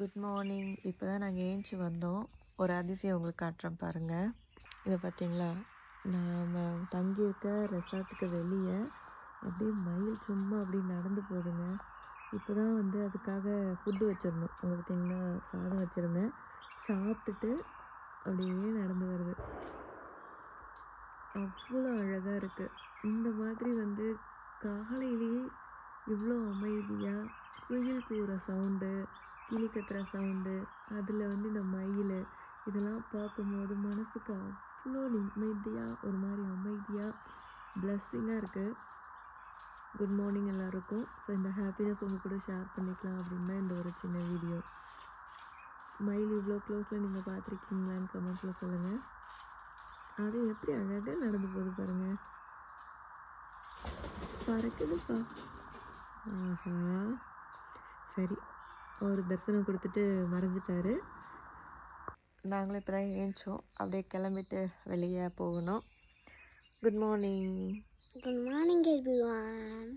Good morning. இப்போ தான் நாங்கள் ஏஞ்சி வந்தோம். ஒரு அதிசயம் உங்களுக்கு காட்டுறேன் பாருங்கள். இதை பார்த்தீங்களா, நாம் தங்கியிருக்க ரெசார்ட்டுக்கு வெளியே அப்படியே மயில் சும்மா அப்படி நடந்து போகுதுங்க. இப்போ தான் அதுக்காக ஃபுட்டு வச்சுருந்தோம். அங்கே பார்த்தீங்கன்னா சாதம் வச்சுருந்தேன். சாப்பிட்டுட்டு அப்படியே நடந்து வருது. அவ்வளோ அழகாக இருக்குது. இந்த மாதிரி காலையிலேயே இவ்வளோ அமைதியாக குயில் கூற சவுண்டு, கிளி கத்துற சவுண்டு, அதில் இந்த மயில் இதெல்லாம் பார்க்கும்போது மனசுக்கு அவ்வளோ நிம்மதியாக ஒரு மாதிரி அமைதியாக பிளஸ்ஸிங்காக இருக்குது. குட் மார்னிங் எல்லாருக்கும். ஸோ இந்த ஹாப்பினஸ் உங்கள் கூட ஷேர் பண்ணிக்கலாம் அப்படின்னு தான் இந்த ஒரு சின்ன வீடியோ. மயில் இவ்வளோ க்ளோஸில் நீங்கள் பார்த்துருக்கீங்களான்னு கமெண்ட்ஸில் சொல்லுங்கள். அது எப்படி அழகாக நடந்து போகுது பாருங்கள். பறக்குதுப்பா. ஆஹா, சரி, அவர் தரிசனம் கொடுத்துட்டு மறைஞ்சிட்டாரு. நாங்களும் இப்போ தான் ஏஞ்சோம். அப்படியே கிளம்பிட்டு வெளியே போகணும். Good morning. Good morning, everyone.